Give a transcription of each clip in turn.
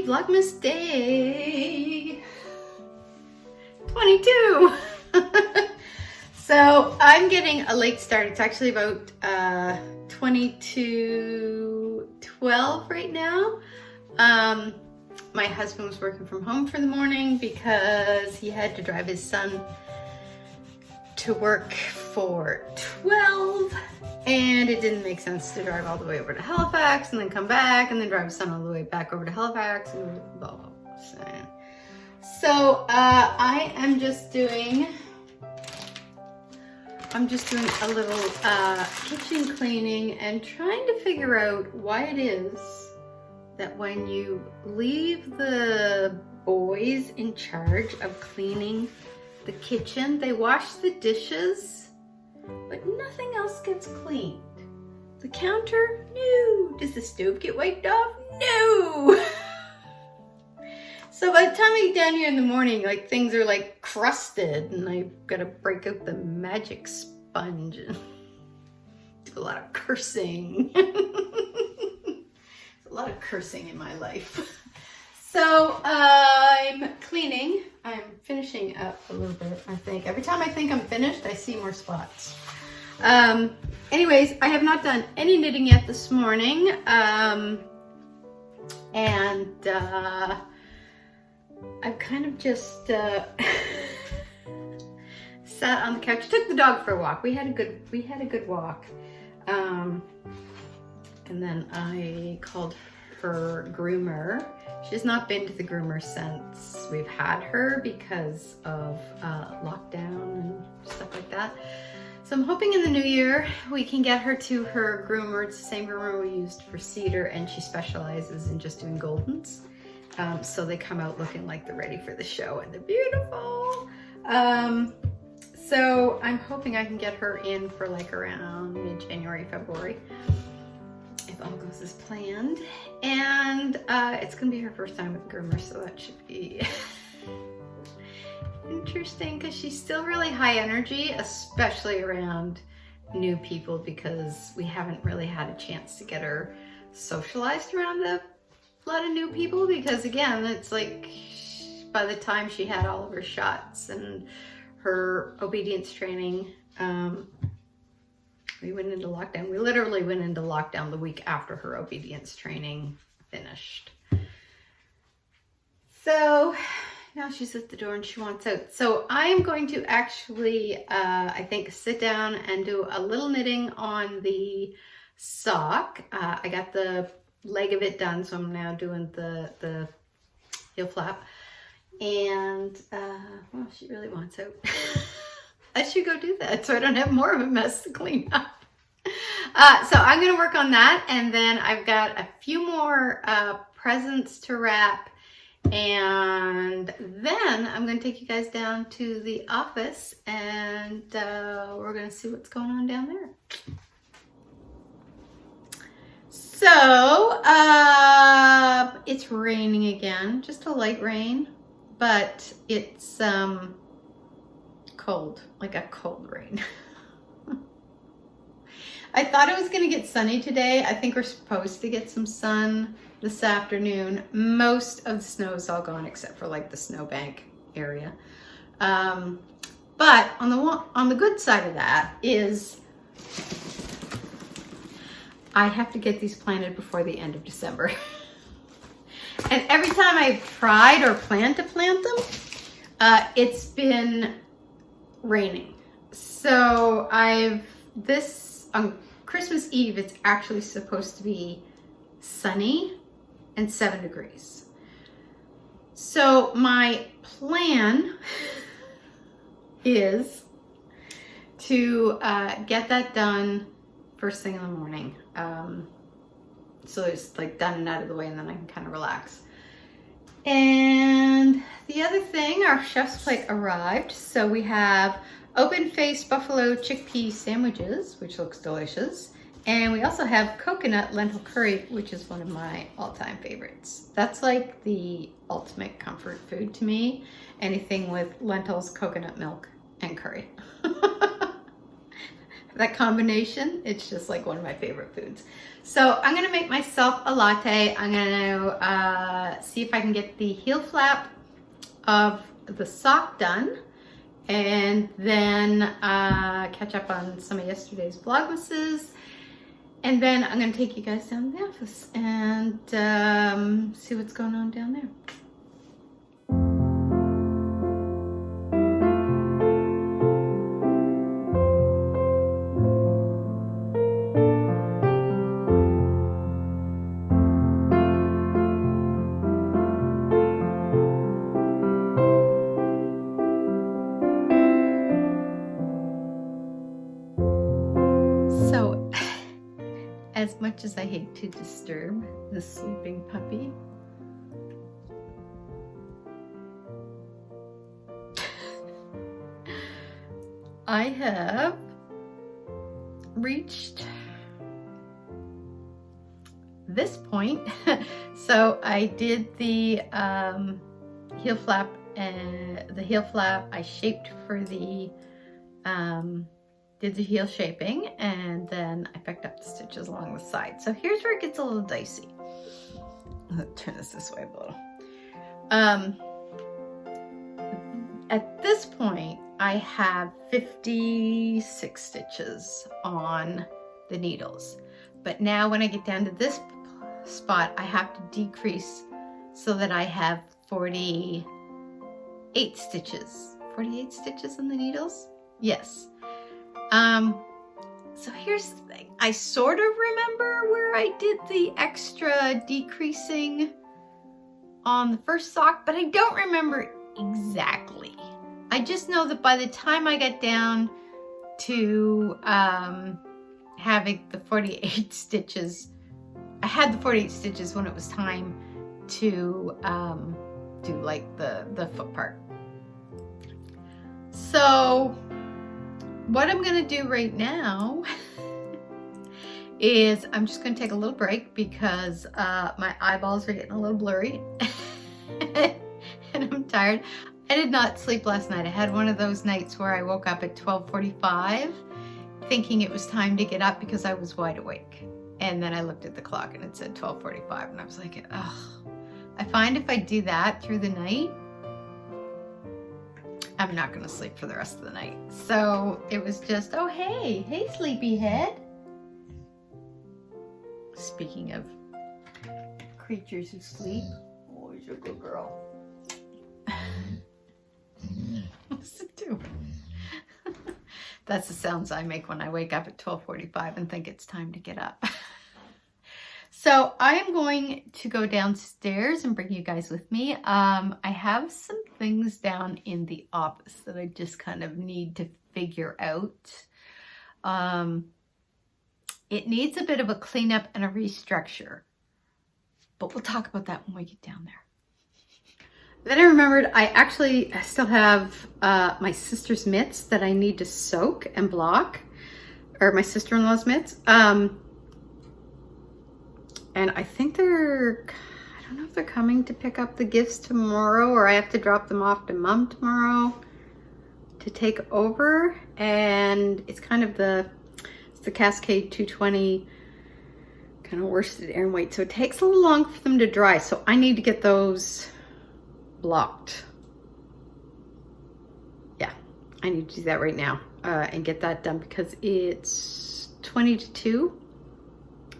Vlogmas day 22. So I'm getting a late start. It's actually about 22:12 right now. My husband was working from home for the morning because he had to drive his son to work for 12, and it didn't make sense to drive all the way over to Halifax and then come back and then drive his son all the way back over to Halifax and blah blah blah. So I am just doing a little kitchen cleaning and trying to figure out why it is that when you leave the boys in charge of cleaning the kitchen, they wash the dishes, but nothing else gets cleaned. The counter? No. Does the stove get wiped off? No. So by the time I get down here in the morning, like things are like crusted and I've got to break out the magic sponge and do a lot of cursing. A lot of cursing in my life. So I'm cleaning. I'm finishing up a little bit, I think. Every time I think I'm finished, I see more spots. Anyways, I have not done any knitting yet this morning. I've kind of just sat on the couch, took the dog for a walk. We had a good walk. And then I called her groomer. She's not been to the groomer since we've had her because of lockdown and stuff like that. So I'm hoping in the new year we can get her to her groomer. It's the same groomer we used for cedar, and she specializes in just doing goldens. So they come out looking like they're ready for the show and they're beautiful. So I'm hoping I can get her in for like around mid-January, February, if all goes as planned. And it's gonna be her first time with the groomer, so that should be interesting because she's still really high energy, especially around new people, because we haven't really had a chance to get her socialized around a lot of new people, because again, it's like by the time she had all of her shots and her obedience training, we went into lockdown. We literally went into lockdown the week after her obedience training finished. So now she's at the door and she wants out. So I am going to actually, I think, sit down and do a little knitting on the sock. I got the leg of it done, so I'm now doing the heel flap. And, well, she really wants out. I should go do that so I don't have more of a mess to clean up. So I'm going to work on that, and then I've got a few more presents to wrap, and then I'm going to take you guys down to the office, and we're going to see what's going on down there. So it's raining again, just a light rain, but it's cold, like a cold rain. I thought it was going to get sunny today. I think we're supposed to get some sun this afternoon. Most of the snow is all gone except for like the snowbank area. But on the good side of that is I have to get these planted before the end of December. And every time I've tried or planned to plant them, it's been raining. So on Christmas Eve, it's actually supposed to be sunny and 7 degrees. So my plan is to get that done first thing in the morning. So it's like done and out of the way, and then I can kind of relax. And the other thing, our chef's plate arrived. So we have open-faced buffalo chickpea sandwiches, which looks delicious. And we also have coconut lentil curry, which is one of my all-time favorites. That's like the ultimate comfort food to me. Anything with lentils, coconut milk, and curry. that combination. It's just like one of my favorite foods. So I'm gonna make myself a latte. I'm gonna see if I can get the heel flap of the sock done, and then catch up on some of yesterday's Vlogmases. And then I'm gonna take you guys down to the office and see what's going on down there. So, as much as I hate to disturb the sleeping puppy, I have reached this point. So I did the heel flap, and the heel flap I shaped for the did the heel shaping, and then I picked up the stitches along the side. So here's where it gets a little dicey. Let's turn this way a little. At this point, I have 56 stitches on the needles. But now when I get down to this spot, I have to decrease so that I have 48 stitches. 48 stitches on the needles? Yes. So here's the thing. I sort of remember where I did the extra decreasing on the first sock, but I don't remember exactly. I just know that by the time I got down to having the 48 stitches, I had the 48 stitches when it was time to do like the foot part. So what I'm gonna do right now is I'm just gonna take a little break because my eyeballs are getting a little blurry and I'm tired. I did not sleep last night. I had one of those nights where I woke up at 12:45 thinking it was time to get up because I was wide awake. And then I looked at the clock and it said 12:45 and I was like, ugh. I find if I do that through the night, I'm not gonna sleep for the rest of the night. So it was just, oh hey sleepyhead. Speaking of creatures who sleep, oh, he's a good girl. What's it do? That's the sounds I make when I wake up at 12:45 and think it's time to get up. So I am going to go downstairs and bring you guys with me. I have some things down in the office that I just kind of need to figure out. It needs a bit of a cleanup and a restructure, but we'll talk about that when we get down there. Then I remembered I still have my sister's mitts that I need to soak and block, or my sister-in-law's mitts. And I think I don't know if they're coming to pick up the gifts tomorrow, or I have to drop them off to Mom tomorrow to take over. And it's kind of it's the Cascade 220 kind of worsted air and weight. So it takes a little long for them to dry. So I need to get those blocked. Yeah, I need to do that right now and get that done because it's 20 to 2.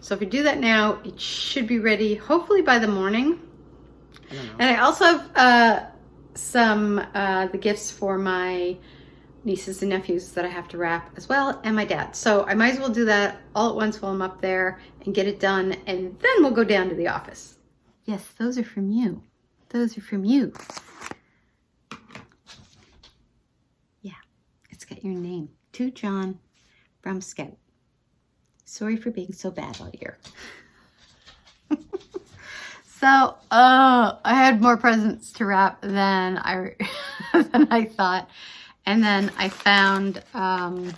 So if you do that now, it should be ready hopefully by the morning. I don't know. And I also have the gifts for my nieces and nephews that I have to wrap as well, and my dad. So I might as well do that all at once while I'm up there and get it done, and then we'll go down to the office. Yes, those are from you. Those are from you. Yeah, it's got your name. To John from Scout. Sorry for being so bad all year. So, I had more presents to wrap than I thought. And then I found a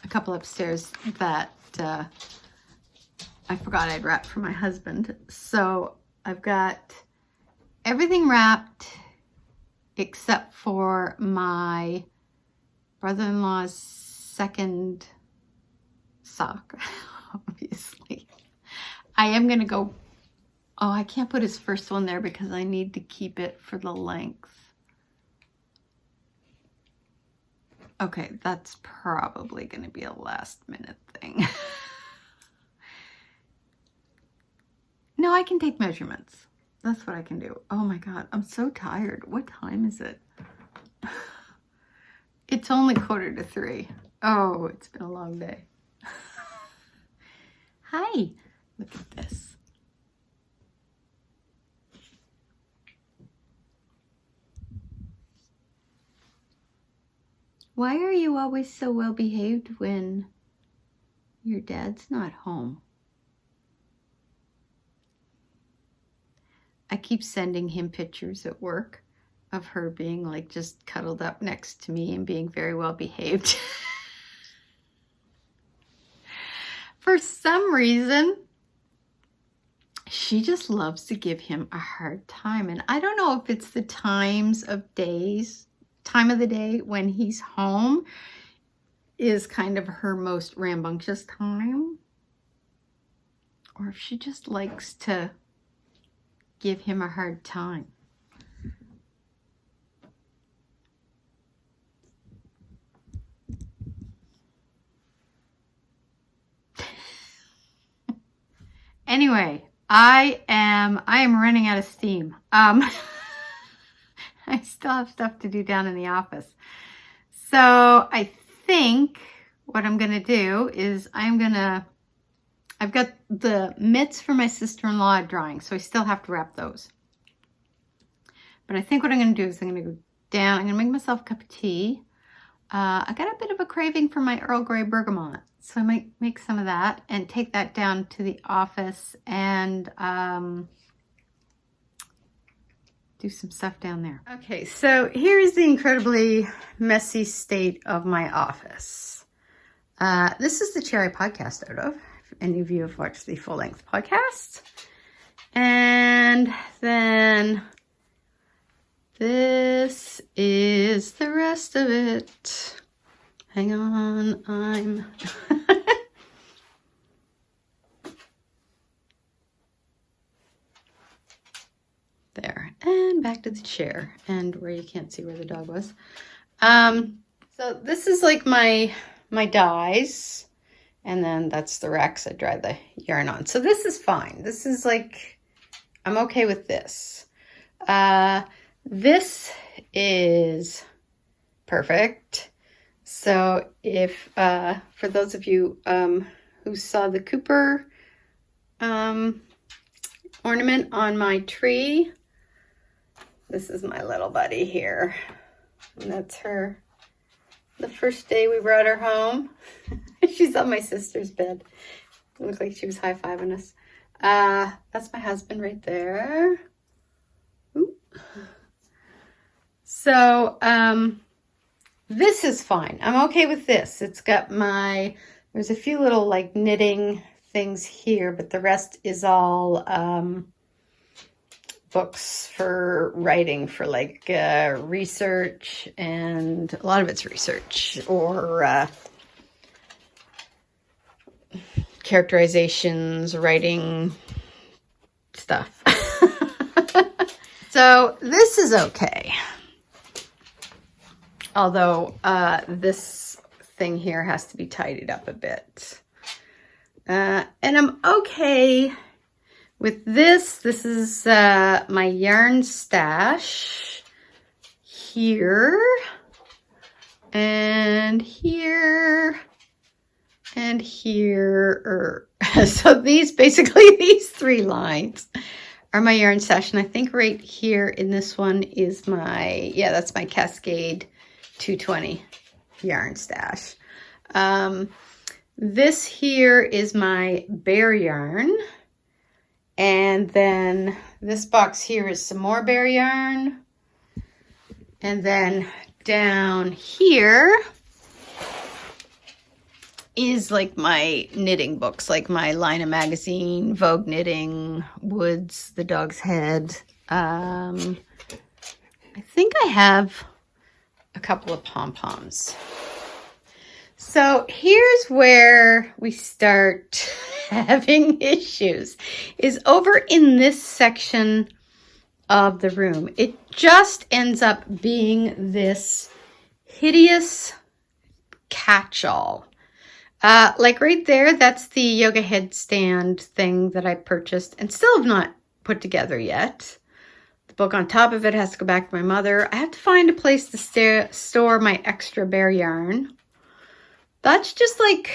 couple upstairs that I forgot I'd wrapped for my husband. So I've got everything wrapped except for my brother-in-law's second sock, obviously. I am going to go, oh, I can't put his first one there because I need to keep it for the length. Okay, that's probably going to be a last minute thing. No, I can take measurements. That's what I can do. Oh my God, I'm so tired. What time is it? It's only 2:45. Oh, it's been a long day. Hi, look at this. Why are you always so well behaved when your dad's not home? I keep sending him pictures at work of her being like just cuddled up next to me and being very well behaved. For some reason, she just loves to give him a hard time. And I don't know if it's the time of the day when he's home is kind of her most rambunctious time, or if she just likes to give him a hard time. Anyway, I am running out of steam. I still have stuff to do down in the office. So I think what I'm gonna do is I've got the mitts for my sister-in-law drying, so I still have to wrap those. But I think what I'm gonna do is I'm gonna go down, I'm gonna make myself a cup of tea. I got a bit of a craving for my Earl Grey bergamot, so I might make some of that and take that down to the office and do some stuff down there. Okay, so here's the incredibly messy state of my office. This is the chair I podcast out of, if any of you have watched the full-length podcast. And then this is the rest of it. Hang on, I'm... There, and back to the chair, and where you can't see where the dog was. So this is like my dyes, and then that's the racks I dry the yarn on. So this is fine. This is like, I'm okay with this. This is perfect. So if, for those of you who saw the cuppa ornament on my tree, this is my little buddy here. And that's her, the first day we brought her home. She's on my sister's bed. It looked like she was high-fiving us. That's my husband right there. Ooh. So, this is fine. I'm okay with this. It's got there's a few little like knitting things here, but the rest is all books for writing, for like research, and a lot of it's research or characterizations, writing stuff. So this is okay. Although this thing here has to be tidied up a bit. And I'm okay with this. This is my yarn stash here, and here, and here. So these three lines are my yarn stash. And I think right here in this one is that's my Cascade 220 yarn stash. This here is my bear yarn, and then this box here is some more bear yarn, and then down here is like my knitting books, like my Lina magazine, Vogue Knitting, Woods, The Dog's Head. I think I have a couple of pom-poms. So here's where we start having issues, is over in this section of the room. It just ends up being this hideous catch-all. Like right there, that's the yoga headstand thing that I purchased and still have not put together yet. The book on top of it has to go back to my mother. I have to find a place to store my extra bear yarn. That's just like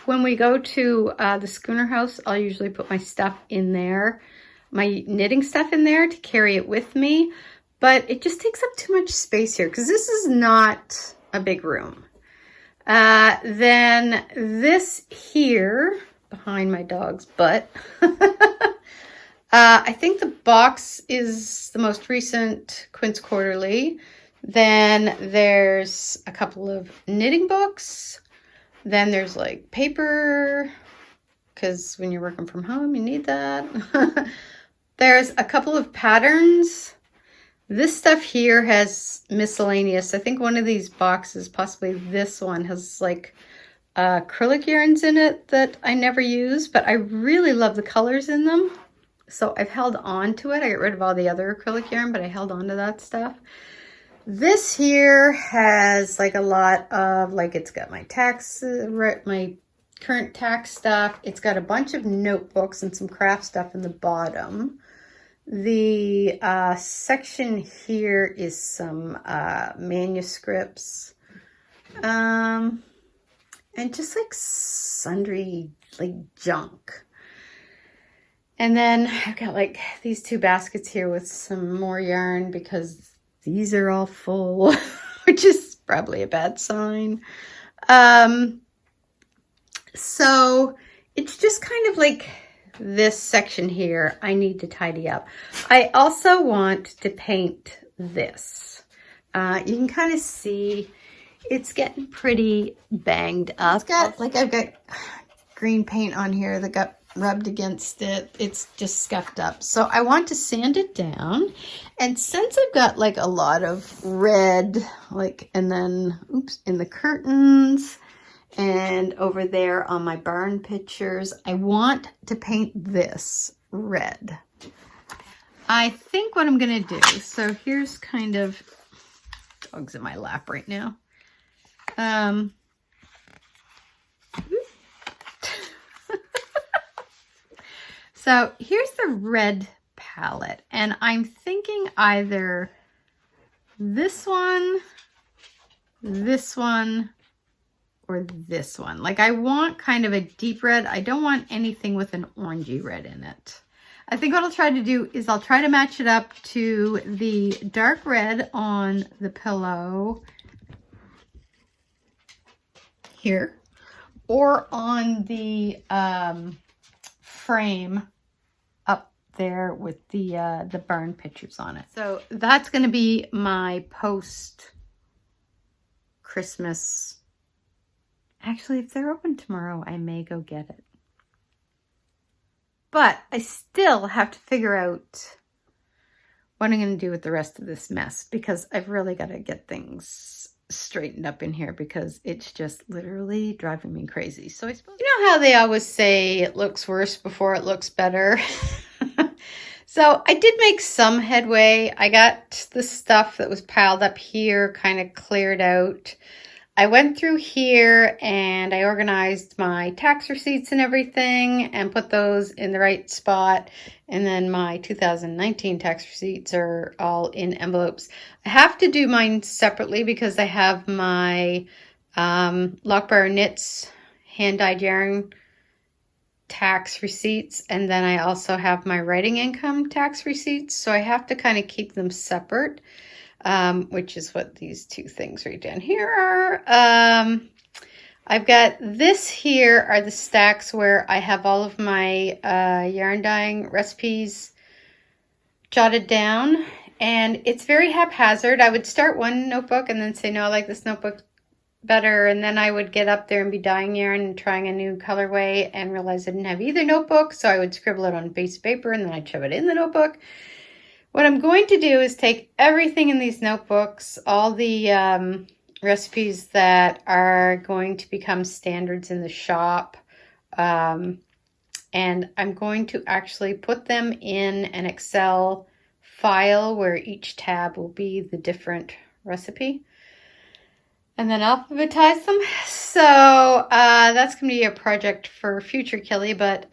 when we go to the schooner house, I'll usually put my stuff in there, my knitting stuff in there to carry it with me. But it just takes up too much space here because this is not a big room. Then this here, behind my dog's butt, I think the box is the most recent Quince Quarterly. Then there's a couple of knitting books. Then there's like paper, because when you're working from home, you need that. There's a couple of patterns. This stuff here has miscellaneous. I think one of these boxes, possibly this one, has like acrylic yarns in it that I never use, but I really love the colors in them. So I've held on to it. I got rid of all the other acrylic yarn, but I held on to that stuff. This here has like a lot of, like, it's got my tax, my current tax stuff. It's got a bunch of notebooks and some craft stuff in the bottom. The section here is some manuscripts, and just like sundry like junk. And then I've got like these two baskets here with some more yarn because these are all full, which is probably a bad sign. So it's just kind of like this section here I need to tidy up. I also want to paint this. You can kind of see it's getting pretty banged up. It's got, like, I've got green paint on here that got rubbed against it. It's just scuffed up. So I want to sand it down. And since I've got like a lot of red, like, and then, oops, in the curtains and over there on my barn pictures, I want to paint this red. I think what I'm going to do, so here's kind of, dog's in my lap right now. So here's the red palette, and I'm thinking either this one, or this one. Like, I want kind of a deep red. I don't want anything with an orangey red in it. I think what I'll try to do is I'll try to match it up to the dark red on the pillow here, or on the frame up there with the barn pictures on it. So that's going to be my post Christmas. Actually, if they're open tomorrow, I may go get it. But I still have to figure out what I'm going to do with the rest of this mess, because I've really got to get things straightened up in here because it's just literally driving me crazy. So I suppose, you know how they always say it looks worse before it looks better? So I did make some headway. I got the stuff that was piled up here kind of cleared out. I went through here and I organized my tax receipts and everything and put those in the right spot. And then my 2019 tax receipts are all in envelopes. I have to do mine separately because I have my LOCH BRIAR KNITS hand-dyed yarn tax receipts. And then I also have my writing income tax receipts. So I have to kind of keep them separate. Which is what these two things right down here are. I've got this here are the stacks where I have all of my yarn dyeing recipes jotted down, and it's very haphazard. I would start one notebook and then say, no, I like this notebook better, and then I would get up there and be dyeing yarn and trying a new colorway and realize I didn't have either notebook, so I would scribble it on a piece of paper and then I'd shove it in the notebook. What I'm going to do is take everything in these notebooks, all the recipes that are going to become standards in the shop. And I'm going to actually put them in an Excel file where each tab will be the different recipe. And then alphabetize them. So that's going to be a project for future Kelly, but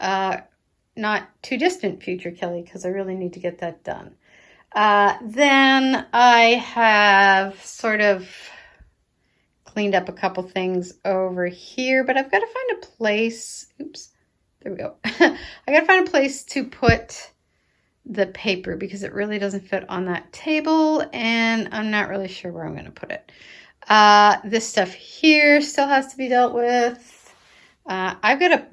not too distant future Kelly, because I really need to get that done. Then I have sort of cleaned up a couple things over here, but I've got to find a place. Oops, there we go. I got to find a place to put the paper because it really doesn't fit on that table, and I'm not really sure where I'm going to put it. This stuff here still has to be dealt with. I've got a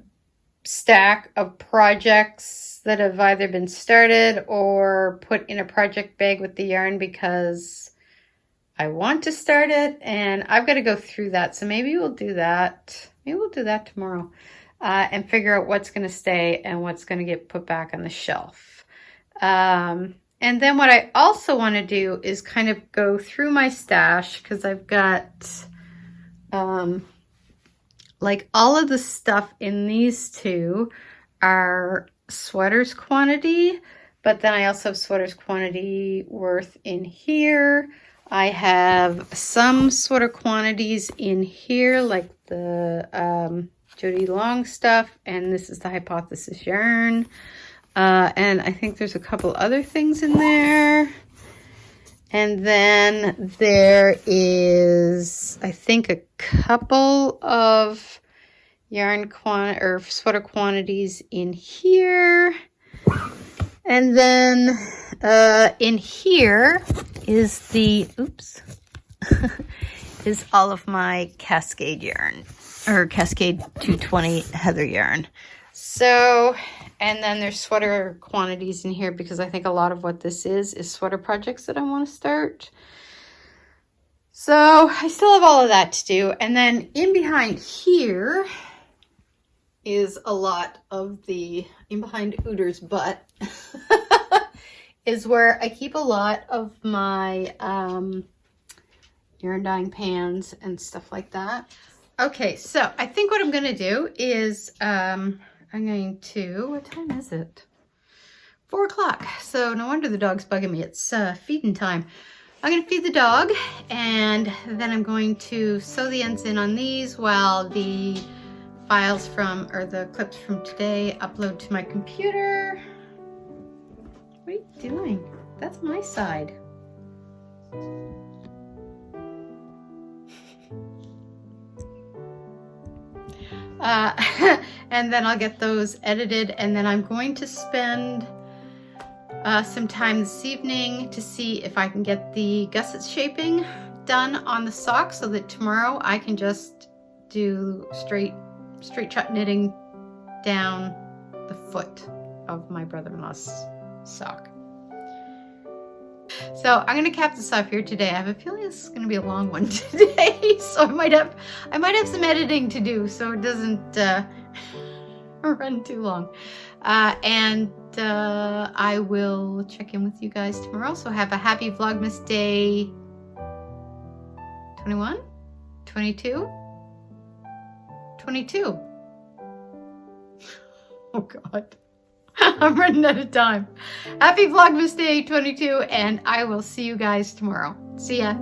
stack of projects that have either been started or put in a project bag with the yarn because I want to start it, and I've got to go through that. So maybe we'll do that. Maybe we'll do that tomorrow and figure out what's going to stay and what's going to get put back on the shelf. And then what I also want to do is kind of go through my stash because I've got like all of the stuff in these two are sweaters quantity, but then I also have sweaters quantity worth in here. I have some sweater quantities in here, like the Jody Long stuff, and this is the Hypothesis yarn. And I think there's a couple other things in there. And then there is, I think, a couple of yarn or sweater quantities in here. And then in here is the, oops, is all of my Cascade yarn, or Cascade 220 Heather yarn. So, and then there's sweater quantities in here because I think a lot of what this is sweater projects that I want to start. So I still have all of that to do. And then in behind here is a lot of the, in behind Ooter's butt is where I keep a lot of my yarn dyeing pans and stuff like that. Okay, so I think what I'm going to do is I'm going to, what time is it? 4 o'clock. So no wonder the dog's bugging me. It's feeding time. I'm going to feed the dog, and then I'm going to sew the ends in on these while the files from, or the clips from today upload to my computer. What are you doing? That's my side. And then I'll get those edited, and then I'm going to spend some time this evening to see if I can get the gusset shaping done on the sock so that tomorrow I can just do straight shot knitting down the foot of my brother-in-law's sock. So I'm going to cap this off here today. I have a feeling this is going to be a long one today, so I might have some editing to do so it doesn't run too long. And I will check in with you guys tomorrow. So have a happy Vlogmas day 21, 22, 22. Oh God. I'm running out of time. Happy Vlogmas Day 22, and I will see you guys tomorrow. See ya.